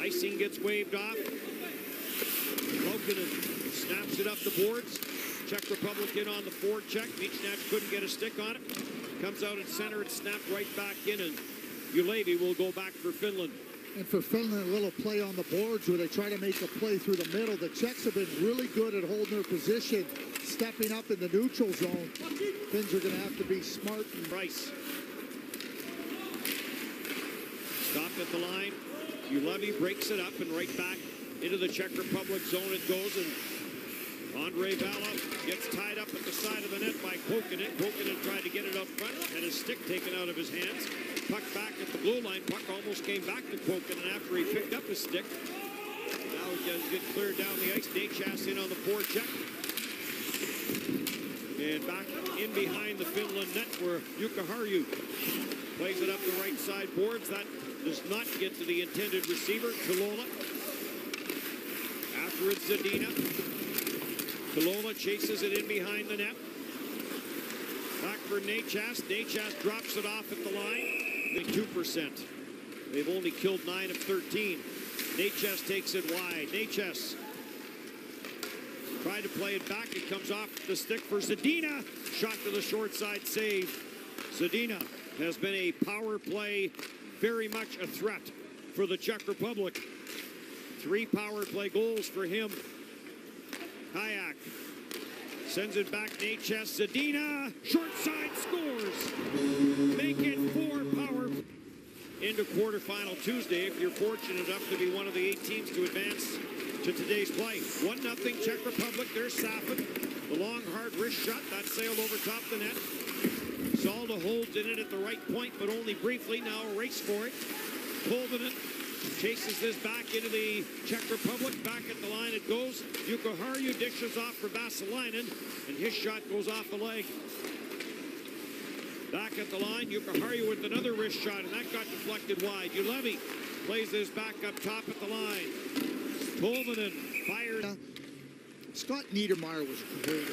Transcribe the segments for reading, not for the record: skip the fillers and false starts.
Icing gets waved off. Lokinen snaps it up the boards. Czech Republic in on the forecheck. Michnac couldn't get a stick on it. Comes out at center and snapped right back in, and Juolevi will go back for Finland. And for Finland, a little play on the boards where they try to make a play through the middle. The Czechs have been really good at holding their position, stepping up in the neutral zone. Finns are going to have to be smart. Price. Stopped at the line. Juolevi breaks it up and right back into the Czech Republic zone it goes, and Andre Vala gets tied up at the side of the net by Kokinen. Kokinen tried to get it up front, had his stick taken out of his hands. Puck back at the blue line. Puck almost came back to Kokinen after he picked up his stick. Now he does get cleared down the ice. Nechas in on the forecheck. And back in behind the Finland net where Jukka Harju plays it up the right side boards. That does not get to the intended receiver, Tulola. After it's Zadina. Tulola chases it in behind the net. Back for Nechas. Nechas drops it off at the line. 2%. They've only killed 9 of 13. Nechas takes it wide. Nechas tried to play it back. It comes off the stick for Zadina. Shot to the short side, save. Zadina has been a power play, very much a threat for the Czech Republic. 3 power play goals for him. Hayek sends it back. Nechas. Zadina. Short side scores. Make it 4 power. Into quarterfinal Tuesday if you're fortunate enough to be one of the 8 teams to advance to today's play. 1-0 Czech Republic. There's Safin. The long, hard wrist shot. That sailed over top the net. Salda holds it in at the right point, but only briefly. Now a race for it. Tolvanen chases this back into the Czech Republic. Back at the line it goes. Jukka Harju dishes off for Vasalainen, and his shot goes off the leg. Back at the line, Jukka Harju with another wrist shot, and that got deflected wide. Juolevi plays this back up top at the line. Tolvanen fired. Scott Niedermayer was great.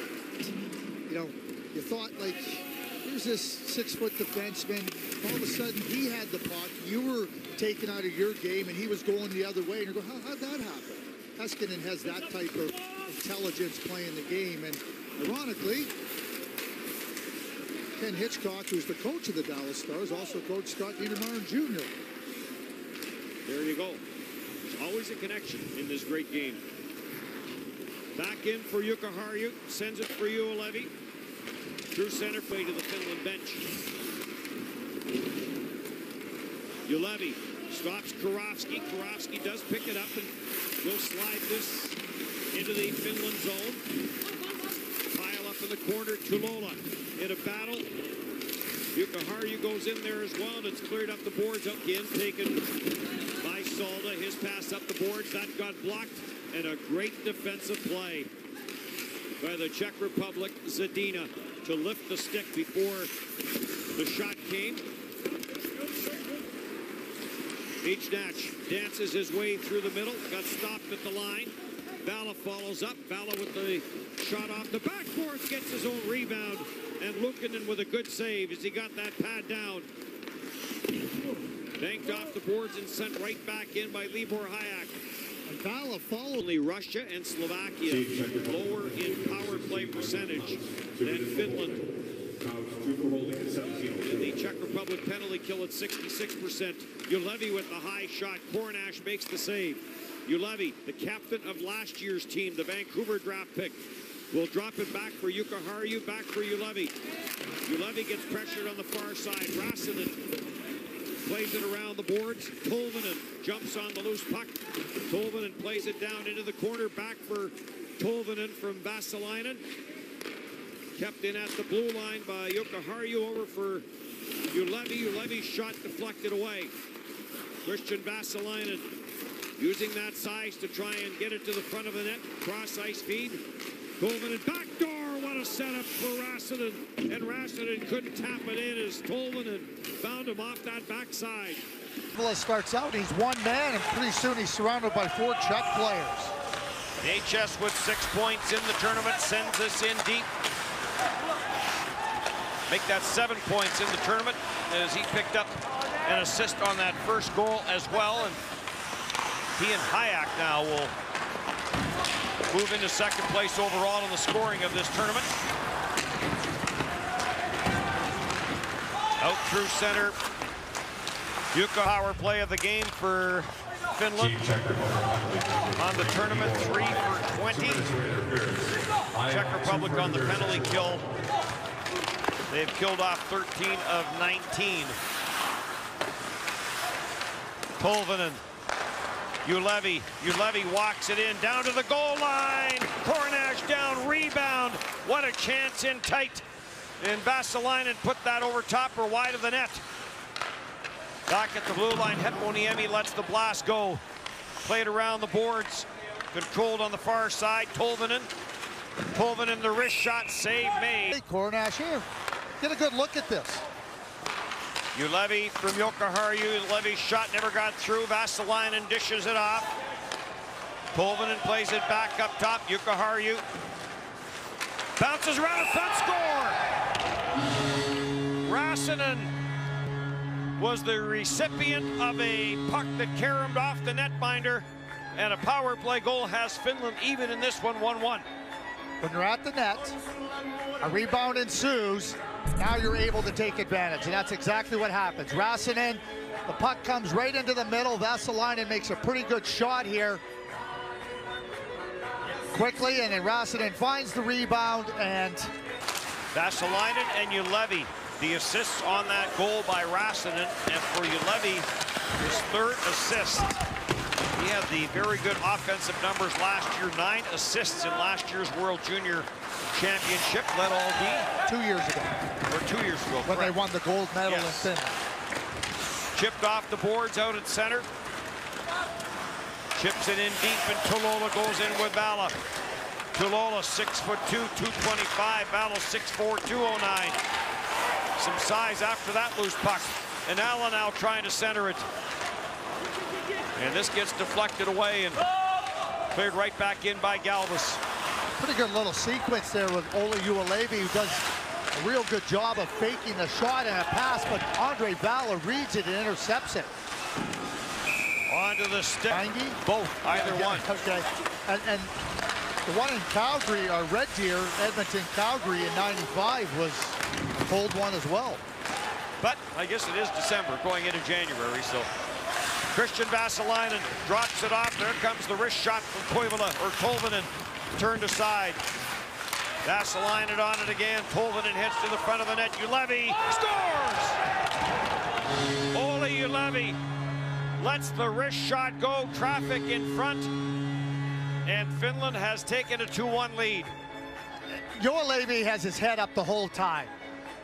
You know, you thought, like, here's this 6-foot defenseman. All of a sudden, he had the puck. You were taken out of your game, and he was going the other way. And you go, how'd that happen? Heiskanen has that type of intelligence playing the game. And ironically, Ken Hitchcock, who's the coach of the Dallas Stars, also coached Scott Niedermayer Jr. There you go. There's always a connection in this great game. Back in for Jukka Harju. Sends it for Juolevi. Through center play to the Finland bench. Juolevi stops Kurowski. Kurowski does pick it up and will slide this into the Finland zone. Pile up in the corner. Tulola in a battle. Jukka Harju goes in there as well, and it's cleared up the boards. Again, taken by Salda. His pass up the boards. That got blocked, and a great defensive play by the Czech Republic. Zadina to lift the stick before the shot came. Michnac dances his way through the middle. Got stopped at the line. Vala follows up. Vala with the shot off the backboard. Gets his own rebound. And Luukkonen with a good save as he got that pad down. Banked off the boards and sent right back in by Libor Hayek. And Vala followed. Only Russia and Slovakia lower in power play percentage than Finland. And the Czech Republic penalty kill at 66%. Juolevi with the high shot. Kornash makes the save. Juolevi, the captain of last year's team, the Vancouver draft pick, will drop it back for Jukka Harju, back for Juolevi. Juolevi gets pressured on the far side. Rasanen plays it around the boards. Tolvanen jumps on the loose puck. Tolvanen plays it down into the corner. Back for Tolvanen from Vasalainen. Kept in at the blue line by Jukka Harju. Over for Juolevi. Juolevi's shot deflected away. Christian Vasalainen using that size to try and get it to the front of the net. Cross ice feed. Tolvanen backdoor. What a setup for Rasanen. And Rasanen couldn't tap it in as Tolvanen found him off that backside. Starts out, he's one man, and pretty soon he's surrounded by 4 Czech players. Nechas with 6 points in the tournament sends this in deep. Make that 7 points in the tournament as he picked up an assist on that first goal as well. And He and Hayek now will move into second place overall in the scoring of this tournament. Out through center. Jukkahauer play of the game for Finland. On the tournament, 3 for 20. Czech Republic on the penalty kill. They've killed off 13 of 19. Tolvanen. Juolevi. Juolevi walks it in down to the goal line. Cornash down, rebound. What a chance in tight. And Vasalainen put that over top or wide of the net. Back at the blue line, Heponiemi lets the blast go. Played around the boards. Controlled on the far side. Tolvanen. Tolvanen, the wrist shot, save made. Hey, Cornash here. Get a good look at this. Juolevi from Jukkahauer. Juolevi's shot never got through. Vasalainen dishes it off. Tolvanen plays it back up top. Jukkahauer bounces around, front score. Rasanen was the recipient of a puck that caromed off the netminder, and a power play goal has Finland even in this one, 1-1. When you're at the net, a rebound ensues. Now you're able to take advantage, and that's exactly what happens. Rasanen, the puck comes right into the middle. Vasalainen makes a pretty good shot here. Quickly, and then Rasanen finds the rebound, and Vasalainen and Juolevi, the assists on that goal by Rasanen, and for Juolevi, his third assist. He had the very good offensive numbers last year, 9 assists in last year's World Junior Championship. Led all D. 2 years ago. Or 2 years ago, when correct. They won the gold medal yes. in Finland. Chipped off the boards out at center. Chips it in deep, and Tulola goes in with Bala. Tulola, 6'2", 225. Bala, 6'4", 209. Some size after that loose puck. And Allen now trying to center it. And this gets deflected away and cleared right back in by Galvis. Pretty good little sequence there with Olli Juolevi, who does a real good job of faking the shot and a pass, but Andre Bala reads it and intercepts it. Onto the stick. 90? Both, either one. Okay. And the one in Calgary, our Red Deer, Edmonton, Calgary in 95 was a cold one as well. But I guess it is December going into January, so Christian Vasalainen drops it off. There comes the wrist shot from Koivula, or Tolvanen, turned aside. Vasalainen on it again. Tolvanen hits to the front of the net. Juolevi scores! Olli Juolevi lets the wrist shot go. Traffic in front. And Finland has taken a 2-1 lead. Juolevi has his head up the whole time.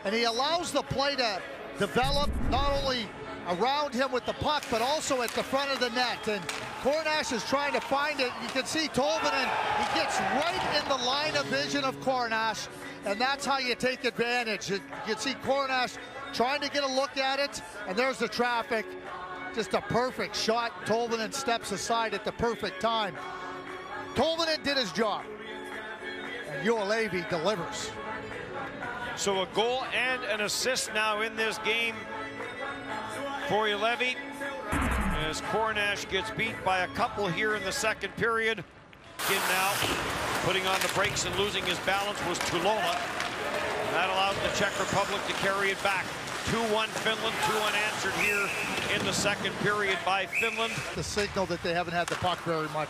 And he allows the play to develop not only around him with the puck, but also at the front of the net. And Cornash is trying to find it. You can see Tolvanen, he gets right in the line of vision of Cornash, and that's how you take advantage. You can see Cornash trying to get a look at it, and there's the traffic. Just a perfect shot. Tolvanen steps aside at the perfect time. Tolvanen did his job, and Juolevi delivers. So a goal and an assist now in this game for Juolevi, as Cornash gets beat by a couple here in the second period. In now, putting on the brakes and losing his balance was Tulola. That allows the Czech Republic to carry it back. 2-1 Finland, 2 unanswered here in the second period by Finland. The signal that they haven't had the puck very much.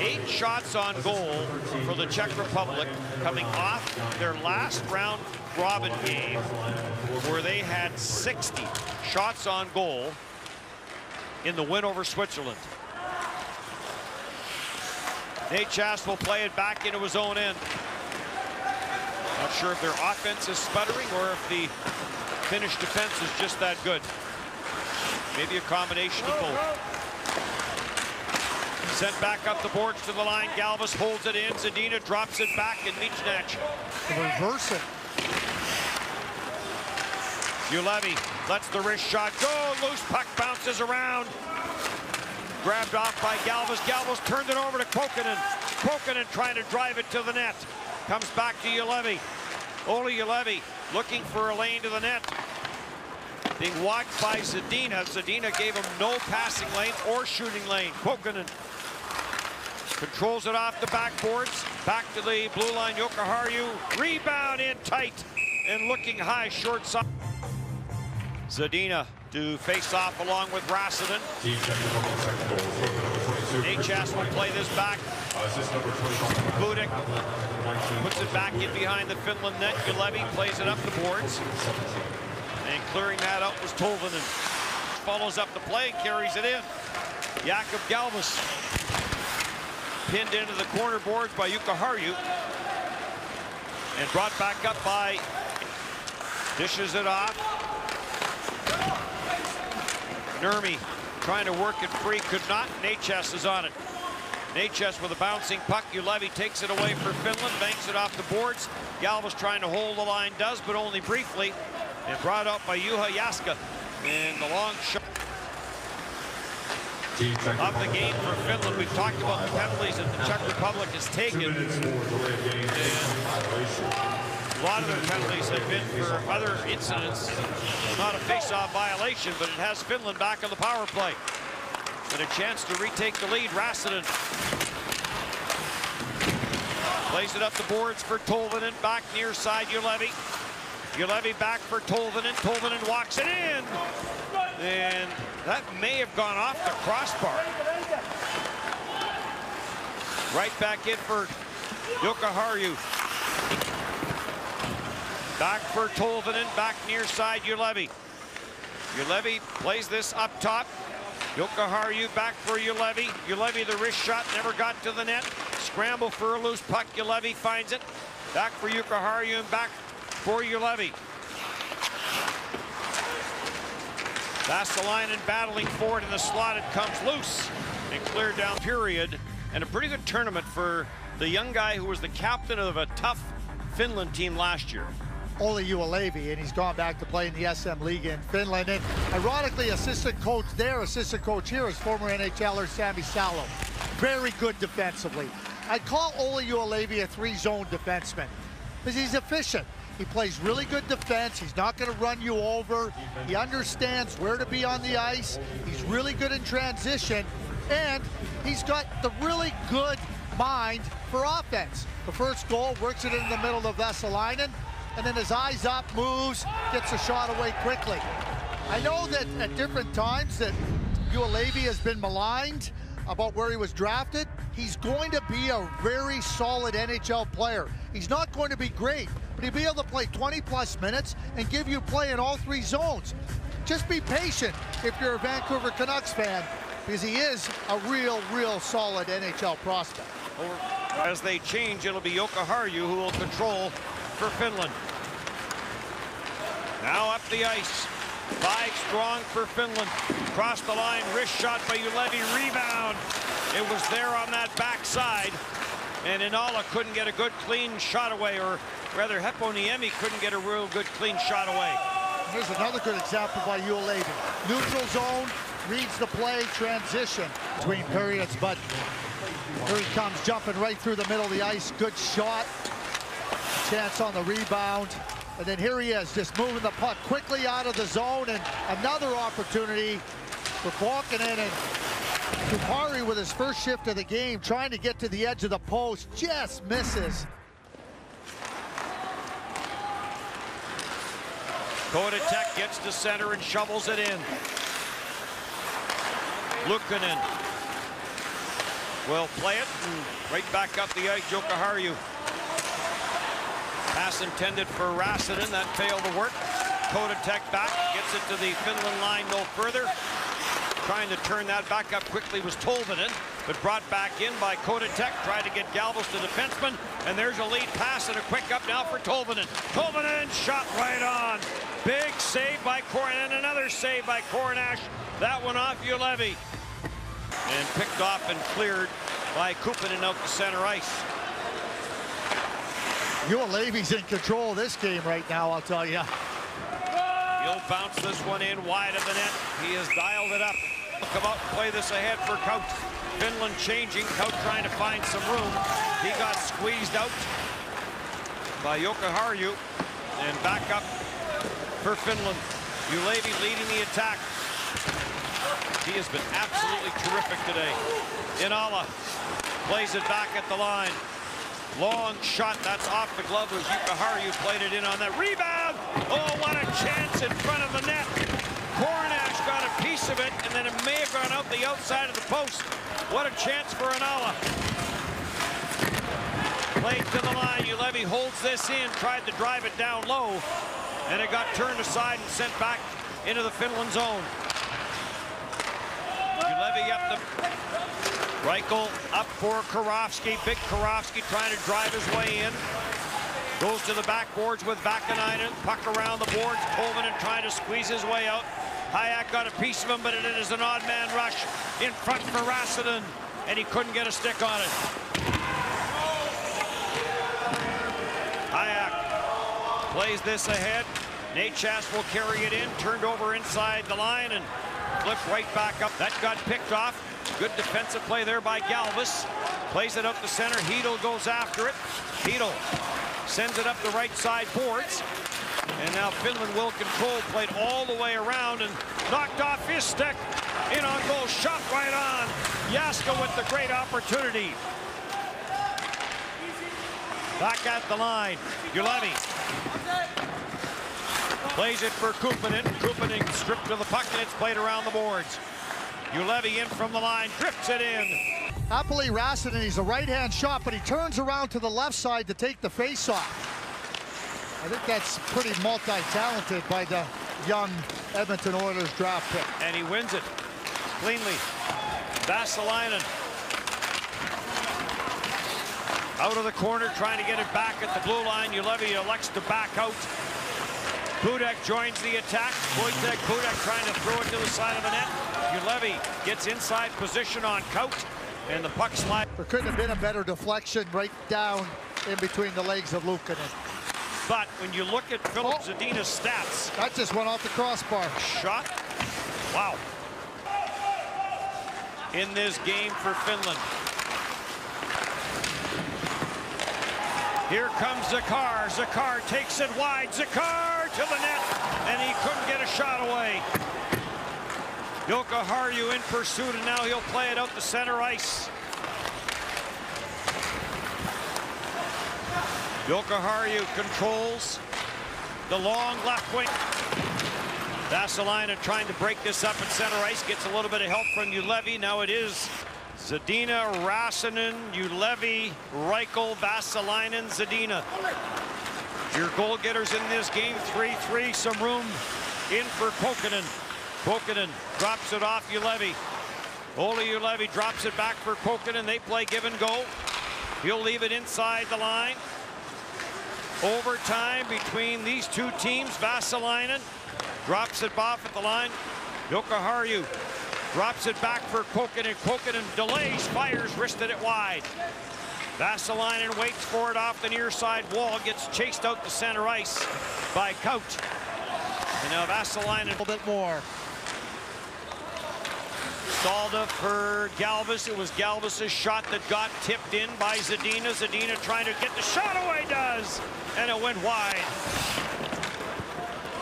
8 shots on goal for the Czech Republic, coming off their last round robin game where they had 60 shots on goal in the win over Switzerland. Nate Chast will play it back into his own end. Not sure if their offense is sputtering or if the Finnish defense is just that good. Maybe a combination of both. Sent back up the boards to the line. Galvis holds it in. Zadina drops it back, and Michnach. Reverse it. Juolevi lets the wrist shot go. Loose puck bounces around. Grabbed off by Galvis. Galvis turned it over to Kokkonen. Kokkonen trying to drive it to the net. Comes back to Juolevi. Olli Juolevi looking for a lane to the net. being watched by Zadina. Zadina gave him no passing lane or shooting lane. Kokkonen controls it off the backboards. Back to the blue line, Jokiharju. Rebound in tight and looking high, short side. Zadina to face off along with Rasanen. HS will play this back. Budik puts it back in behind the Finland net. Juolevi plays it up the boards. And clearing that out was Tolvanen. Follows up the play and carries it in. Jakob Galvas pinned into the corner boards by Jokiharju. And brought back up by, dishes it off. Nurmi trying to work it free, could not. Neches is on it. Neches with a bouncing puck. Juolevi takes it away for Finland, banks it off the boards. Galvas trying to hold the line, does, but only briefly. And brought out by Juha Jaska. And the long shot of the game for Finland. We've talked about the penalties that the Czech Republic has taken. And a lot of their penalties have been for other incidents. Not a face-off violation, but it has Finland back on the power play. And a chance to retake the lead. Rasanen plays it up the boards for Tolvanen. Back near side, Juolevi. Juolevi back for Tolvanen. Tolvanen walks it in. And that may have gone off the crossbar. Right back in for Jokiharju. Back for Tolvanen. Back near side, Juolevi. Juolevi plays this up top. Jokiharju back for Juolevi. Juolevi, the wrist shot, never got to the net. Scramble for a loose puck. Juolevi finds it. Back for Jokiharju and back for Juolevi. Vasalainen battling for it in the slot. It comes loose and cleared down period. And a pretty good tournament for the young guy who was the captain of a tough Finland team last year. Olli Juolevi, and he's gone back to play in the SM League in Finland. And ironically, assistant coach there, assistant coach here is former NHLer Sami Salo. Very good defensively. I call Olli Juolevi a three-zone defenseman because he's efficient. He plays really good defense. He's not going to run you over. He understands where to be on the ice. He's really good in transition, and he's got the really good mind for offense. The first goal, works it in the middle of Vesalainen, and then his eyes up, moves, gets a shot away quickly. I know that at different times that Juolevi has been maligned about where he was drafted. He's going to be a very solid NHL player. He's not going to be great, but he'll be able to play 20-plus minutes and give you play in all three zones. Just be patient if you're a Vancouver Canucks fan, because he is a real solid NHL prospect. As they change, it'll be Jokiharju who will control for Finland. Now up the ice. 5 strong for Finland. Cross the line, wrist shot by Juolevi, rebound. It was there on that backside, and Inala couldn't get a good clean shot away, or rather Heponiemi couldn't get a real good clean shot away. Here's another good example by Juolevi. Neutral zone, reads the play, transition between periods, but here he comes jumping right through the middle of the ice. Good shot. Chance on the rebound. And then here he is, just moving the puck quickly out of the zone, and another opportunity for Kokkonen, and Kupari with his first shift of the game, trying to get to the edge of the post, just misses. Kodatek gets to center and shovels it in. Luukkonen will play it, and right back up the ice, Jokiharju. Pass intended for Rasanen, that failed to work. Kodatek back, gets it to the Finland line no further. Trying to turn that back up quickly was Tolvanen, but brought back in by Kodatek. Tried to get Galvas to defenseman, and there's a lead pass and a quick up now for Tolvanen. Tolvanen shot right on. Big save by Cornash, and another save by Cornash. That one off Juolevi. And picked off and cleared by Kuppinen out to center ice. Juolevi's in control of this game right now, I'll tell you. He'll bounce this one in wide of the net. He has dialed it up. He'll come out and play this ahead for Kaut. Finland changing. Kaut trying to find some room. He got squeezed out by Jokiharju. And back up for Finland. Juolevi leading the attack. He has been absolutely terrific today. Inala plays it back at the line. Long shot, that's off the glove as Jukuharju played it in on that rebound. Oh, what a chance in front of the net. Kornash got a piece of it, and then it may have gone out the outside of the post. What a chance for Inala. Played to the line. Juolevi holds this in, tried to drive it down low, and it got turned aside and sent back into the Finland zone. Juolevi up the Reichel up for Karofsky. Big Karofsky trying to drive his way in. Goes to the backboards with Vakanainen. Puck around the boards. Tolvanen trying to squeeze his way out. Hayek got a piece of him, but it is an odd man rush in front for Rasanen, and he couldn't get a stick on it. Hayek plays this ahead. Necas will carry it in. Turned over inside the line and flipped right back up. That got picked off. Good defensive play there by Galvis. Plays it up the center. Hedl goes after it. Hedl sends it up the right side boards. And now Finland will control. Played all the way around and knocked off his stick. In on goal. Shot right on. Jaska with the great opportunity. Back at the line. Juolevi plays it for Kupanen. Kupanen stripped to the puck, and it's played around the boards. Juolevi in from the line, drifts it in. Happily Rasanen, he's a right-hand shot, but he turns around to the left side to take the face-off. I think that's pretty multi-talented by the young Edmonton Oilers draft pick. And he wins it cleanly. Vasalainen out of the corner, trying to get it back at the blue line. Juolevi elects to back out. Budek joins the attack. Wojtek Budek trying to throw it to the side of the net. Juolevi gets inside position on Kaut, and the puck slide. There couldn't have been a better deflection right down in between the legs of Luukkonen. But when you look at Philip Zadina's stats. That just went off the crossbar. Shot. Wow. In this game for Finland. Here comes Zakar. Zakar takes it wide. Zakar to the net, and he couldn't get a shot away. Jokiharju in pursuit, and now he'll play it out the center ice. Jokiharju controls the long left wing. Vasalainen trying to break this up at center ice. Gets a little bit of help from Juolevi. Now it is Zadina, Rasanen, Juolevi, Reichel, Vasalainen, Zadina. Your goal getters in this game, 3-3. Some room in for Pokanen. Pokanen drops it off Juolevi. Olli Juolevi drops it back for Pokanen. They play give and go. He'll leave it inside the line. Overtime between these two teams. Vasalainen drops it off at the line. Jokiharju drops it back for Pokanen. Pokanen delays, fires, wristed it wide. Vasalainen waits for it off the near side wall. Gets chased out the center ice by Kaut. And now Vasalainen a little bit more. Stalda for Galvis. It was Galvis's shot that got tipped in by Zadina. Zadina trying to get the shot away, does. And it went wide.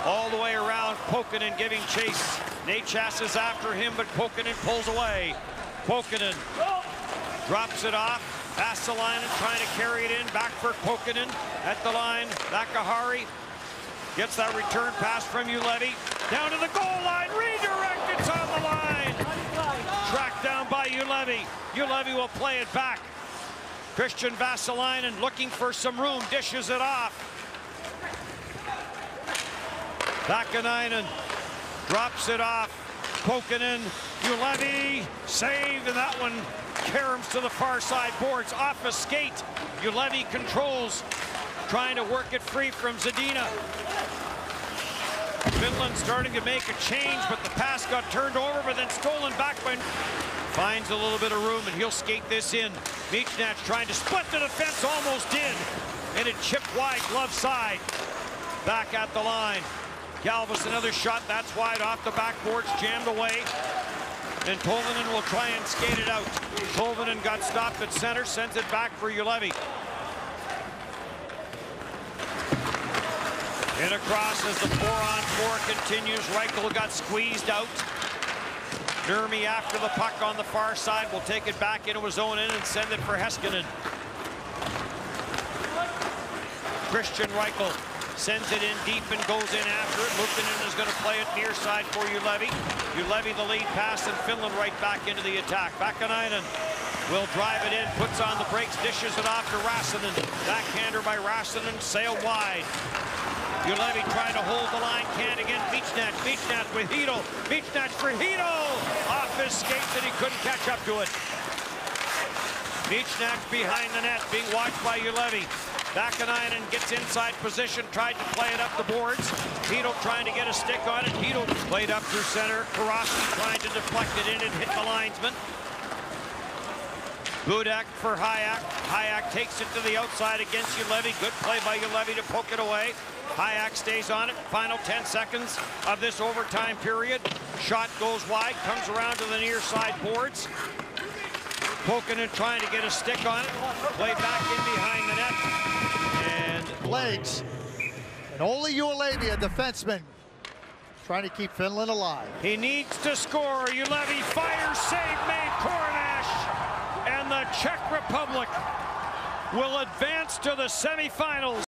All the way around, Pokanen giving chase. Necas is after him, but Pokanen pulls away. Pokanen drops it off. Vasalainen trying to carry it in. Back for Pokanen at the line. Vakahari gets that return pass from Juolevi. Down to the goal line. Redirect. It's on the line. Tracked down by Juolevi. Juolevi will play it back. Christian Vasalainen looking for some room. Dishes it off. Vakanainen drops it off. Pokanen. Juolevi saved, and that one caroms to the far side boards off a skate. Juolevi controls, trying to work it free from Zadina. Finland starting to make a change, but the pass got turned over, but then stolen back by... Finds a little bit of room, and he'll skate this in. Michnach trying to split the defense, almost did, and it chipped wide, glove side. Back at the line. Galvis another shot, that's wide off the backboards, jammed away. And Tolvanen will try and skate it out. Tolvanen got stopped at center, sends it back for Juolevi. In across as the 4-on-4 continues. Reichel got squeezed out. Nurmi after the puck on the far side will take it back into his own end and send it for Heiskanen. Christian Reichel sends it in deep and goes in after it. Luukkonen is going to play it near side for Juolevi. Juolevi the lead pass, and Finland right back into the attack. Vakanainen will drive it in, puts on the brakes, dishes it off to Rasanen. Backhander by Rasanen, sail wide. Juolevi trying to hold the line, can't again. Beachnat with Hito. Beachnat for Hito! Off his skates, and he couldn't catch up to it. Beachnat behind the net, being watched by Juolevi. Vakanainen gets inside position, tried to play it up the boards. Hito trying to get a stick on it. Hito played up through center. Karofsky trying to deflect it in and hit the linesman. Budak for Hayak. Hayak takes it to the outside against Juolevi. Good play by Juolevi to poke it away. Hayak stays on it. Final 10 seconds of this overtime period. Shot goes wide, comes around to the near side boards. Poking and trying to get a stick on it. Play back in behind the net. And legs. And Olli Juolevi, a defenseman, trying to keep Finland alive. He needs to score. Juolevi fires, save made, Kornash. And the Czech Republic will advance to the semifinals.